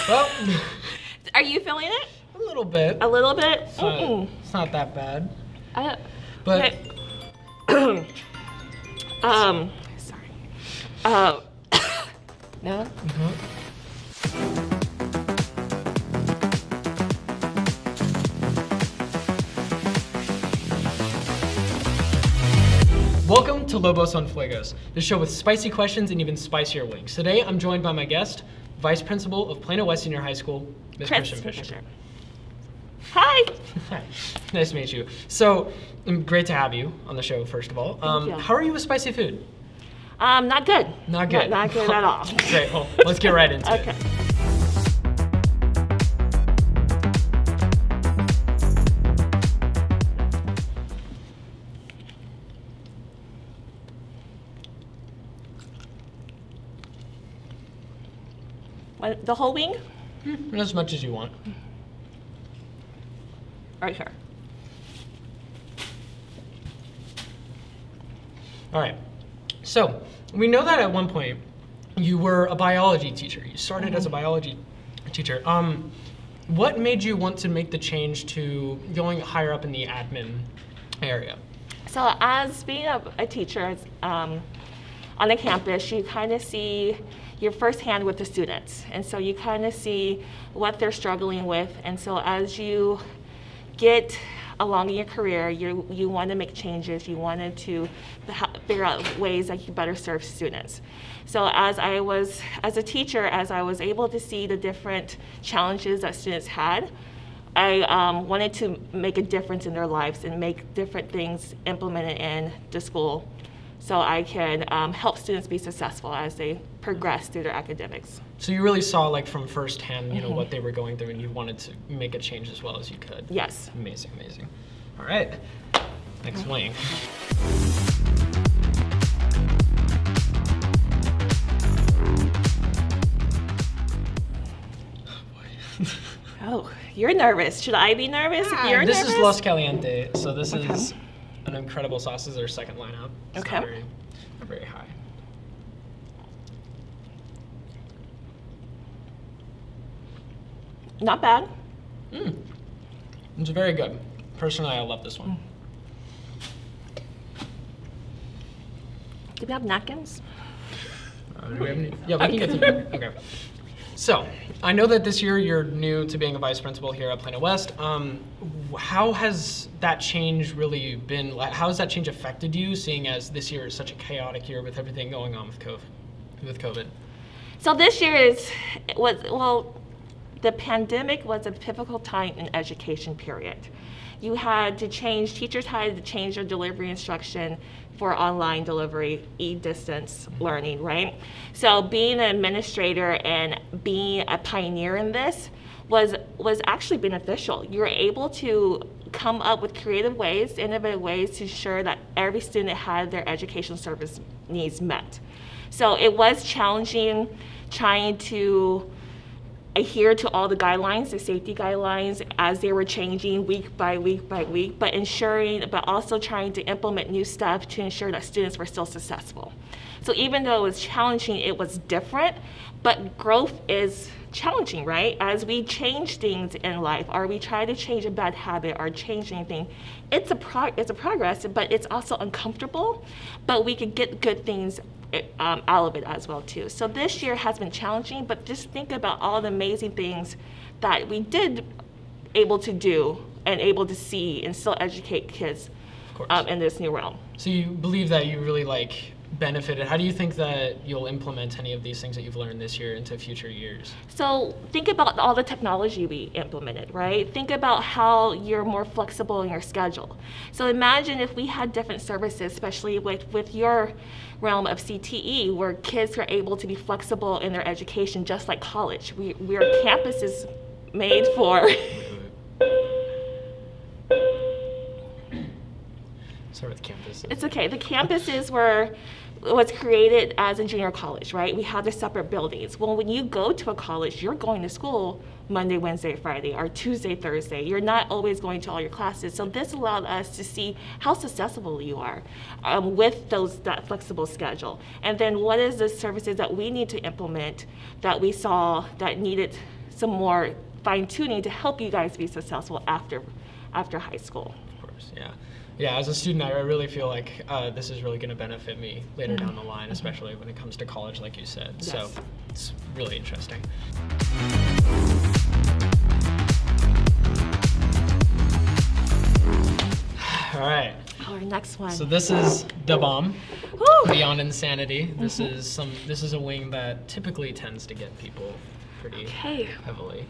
Well, Are you feeling it? a little bit. A little bit? It's not that bad. But okay. Sorry. No? welcome to Lobos on Fuegos, the show with spicy questions and even spicier wings. Today, I'm joined by my guest, Vice Principal of Plano West Senior High School, Ms. Kristen Fisher. Hi. Hi. Nice to meet you. So, great to have you on the show, first of all. Thank you. How are you with spicy food? Not good. Not good. Not good at all. Great. Well, let's get right into Okay. it. The whole wing? As much as you want. Right here. All right. So, we know that at one point you were a biology teacher. You started as a biology teacher. What made you want to make the change to going higher up in the admin area? So as being a teacher on the campus, you kind of see you're firsthand with the students. And so you kind of see what they're struggling with. And so as you get along in your career, you want to make changes. You wanted to figure out ways that you better serve students. So as a teacher, as I was able to see the different challenges that students had, I wanted to make a difference in their lives and make different things implemented in the school so I can help students be successful as they progress through their academics. So you really saw, like, from firsthand, you know, what they were going through, and you wanted to make a change as well as you could. Yes. Amazing, amazing. All right, next wing. Oh, you're nervous. Should I be nervous if you're this nervous? is Los Caliente, so this Okay. is an incredible sauce. This is their second lineup. It's Okay. not very high. Not bad. It's very good. Personally, I love this one. Do we have napkins? Do we have any? Yeah, we can get to that. Okay. So, I know that this year you're new to being a vice principal here at Plano West. How has that change really been? How has that change affected you, seeing as this year is such a chaotic year with everything going on with COVID? So this year the pandemic was a pivotal time in education period. You had to change, teachers had to change their delivery instruction for online delivery, e-distance learning, right? So being an administrator and being a pioneer in this was actually beneficial. You were able to come up with creative ways, innovative ways to ensure that every student had their educational service needs met. So it was challenging trying to adhere to all the guidelines, the safety guidelines, as they were changing week by week by week, but also trying to implement new stuff to ensure that students were still successful. So even though it was challenging, it was different, but growth is challenging, right? As we change things in life, or we try to change a bad habit or change anything, it's a progress, but it's also uncomfortable, but we could get good things out of it as well too. So this year has been challenging, but just think about all the amazing things that we did able to do and able to see and still educate kids in this new realm. So you believe that you really benefited. How do you think that you'll implement any of these things that you've learned this year into future years? So think about all the technology we implemented, right? Think about how you're more flexible in your schedule. So imagine if we had different services, especially with your realm of CTE, where kids are able to be flexible in their education, just like college. Our campus is made for. Sorry with campus. It's okay. The campuses was created as a junior college, right? We have the separate buildings. Well, when you go to a college, you're going to school Monday, Wednesday, Friday, or Tuesday, Thursday. You're not always going to all your classes. So this allowed us to see how successful you are with that flexible schedule. And then what is the services that we need to implement that we saw that needed some more fine tuning to help you guys be successful after high school. Of course, yeah. Yeah, as a student, I really feel like this is really going to benefit me later down the line, especially when it comes to college, like you said. Yes. So it's really interesting. All right. Our next one. So this is the bomb, Woo! Beyond Insanity. This is a wing that typically tends to get people pretty Okay. heavily.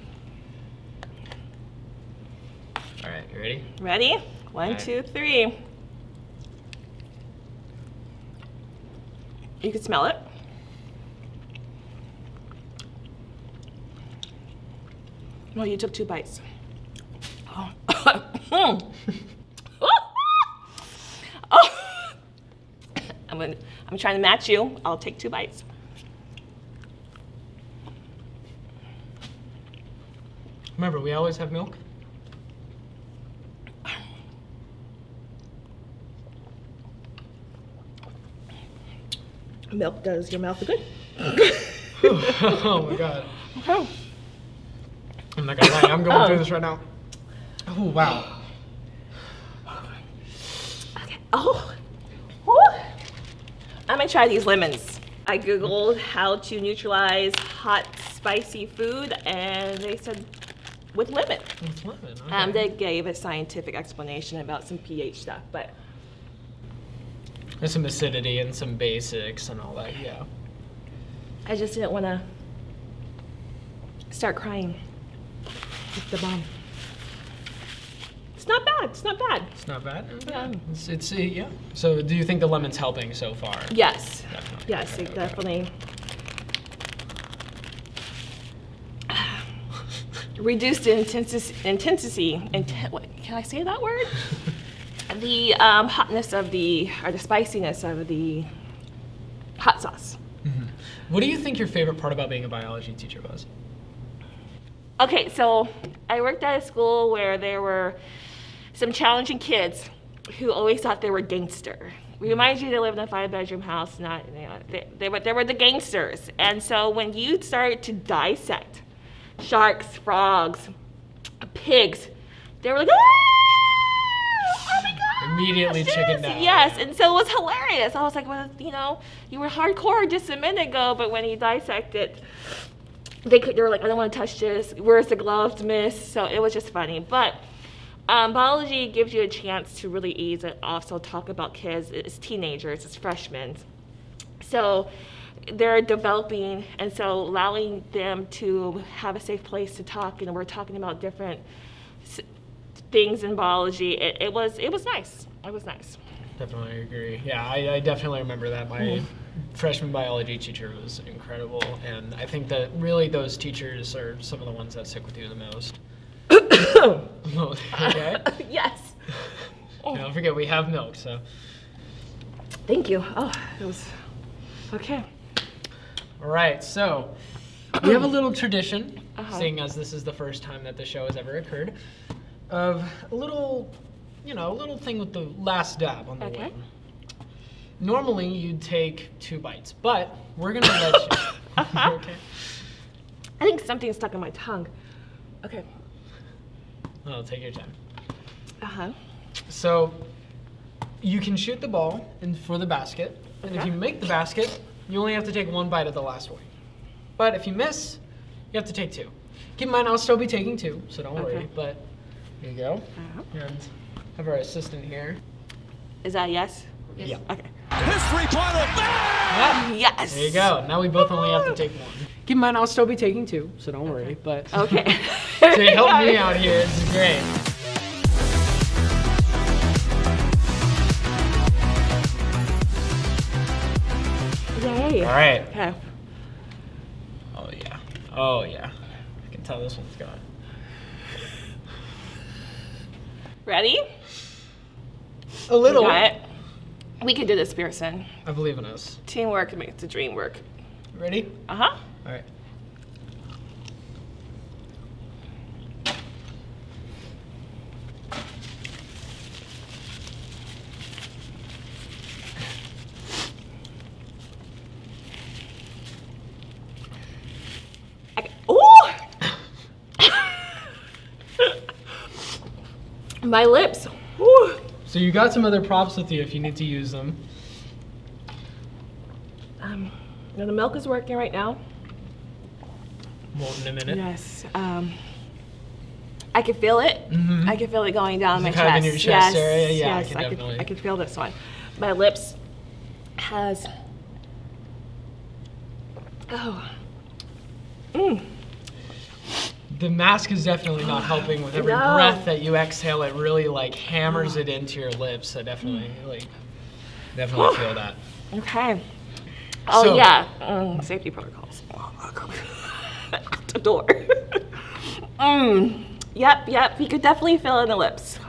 All right, you ready? Ready? 1, Okay. 2, 3. You can smell it. Well, you took 2 bites. Oh. Oh. I'm trying to match you. I'll take 2 bites. Remember, we always have milk. Milk does your mouth good. Oh my god. Okay. I'm not gonna lie, I'm going through this right now. Oh wow. Okay. Oh. Woo. I'm gonna try these lemons. I googled how to neutralize hot, spicy food, and they said with lemon. It's lemon. Okay. They gave a scientific explanation about some pH stuff, but There's some acidity and some basics and all that, yeah. I just didn't want to start crying. It's the bomb. It's not bad. It's not bad. It's not bad. Yeah. It's yeah. So do you think the lemon's helping so far? Yes. Definitely. Yes, Okay, it okay. definitely. Reduced intensity. What, can I say that word? The hotness of or the spiciness of the hot sauce. What do you think your favorite part about being a biology teacher was? Okay, so I worked at a school where there were some challenging kids who always thought they were gangster. Reminds you they live in a 5-bedroom house, not, you know, they were the gangsters. And so when you start to dissect sharks, frogs, pigs, they were like, oh my God. Immediately yes, chickened out. Yes, and so it was hilarious. I was like, well, you know, you were hardcore just a minute ago, but when you dissect it, they were like, I don't want to touch this. Where's the gloves, miss? So it was just funny. But biology gives you a chance to really ease it off. So talk about kids, it's teenagers, it's freshmen. So they're developing, and so allowing them to have a safe place to talk. You know, we're talking about different things in biology. It was nice. It was nice. Definitely agree. Yeah, I definitely remember that. My freshman biology teacher was incredible, and I think that really those teachers are some of the ones that stick with you the most. Okay? Yes. Don't forget, we have milk, so. Thank you. Oh, it was okay. All right, so we have a little tradition, seeing as this is the first time that the show has ever occurred, of a little, a little thing with the last dab on the Okay. wing. Normally, you'd take 2 bites, but we're gonna let you. Okay. I think something stuck in my tongue. Okay. Oh, take your time. Uh-huh. So, you can shoot the ball for the basket, and if Okay. you make the basket, you only have to take 1 bite of the last wing. But if you miss, you have to take 2. Keep in mind, I'll still be taking 2, so don't worry. Okay. But here you go. Uh-huh. And have our assistant here. Is that a yes? Yeah. Okay. History final. Ah, Yes. there you go. Now we both only have to take 1. Keep in mind, I'll still be taking 2, so don't worry. But Okay. so you helped me out here. This is great. Yay. All right. Okay. Oh yeah. Oh yeah. I can tell this one's going. Ready? A little. Got it. We can do this, Pierson. I believe in us. Teamwork makes the dream work. Ready? Uh-huh. All right. Okay. Ooh! My lips. Whew. So you got some other props with you if you need to use them. Now the milk is working right now. Won't in a minute. Yes. I can feel it. I can feel it going down my Kind of chest. in your chest yes. area? Yeah, yes, I can definitely. I can feel this one. My lips has. Oh. The mask is definitely not helping with every No. breath that you exhale. It really like hammers it into your lips. I definitely definitely feel that. Okay. Oh So- yeah. Safety protocols. Out the door. Yep. You could definitely feel it in the lips.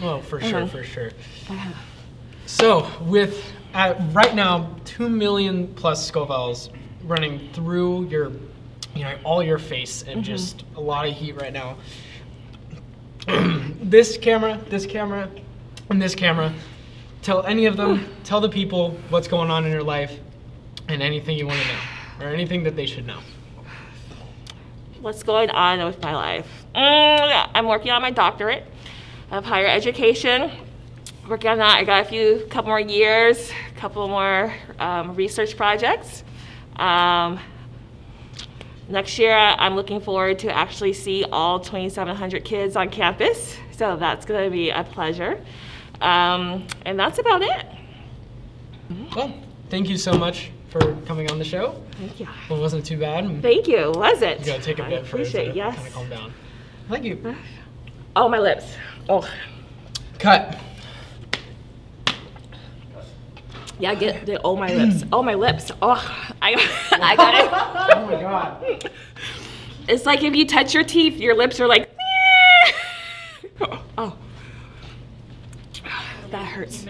Oh, for sure, for sure. So with right now 2 million plus Scovilles running through your, all your face and just a lot of heat right now. This camera, and this camera. Tell any of them, tell the people what's going on in your life and anything you want to know or anything that they should know. What's going on with my life? I'm working on my doctorate of higher education. Working on that. I got couple more years, couple more research projects. Next year, I'm looking forward to actually see all 2,700 kids on campus. So that's going to be a pleasure. And that's about it. Well, thank you so much for coming on the show. Thank you. It wasn't too bad. Thank you. Was it? You gotta take a I bit for it appreciate to it. Yes. kind of calm down. Thank you. Oh, my lips. Oh. Cut. Yeah, get the oh my lips. Oh my lips. Oh, I got it. Oh my god. It's like if you touch your teeth, your lips are like. Oh. That hurts.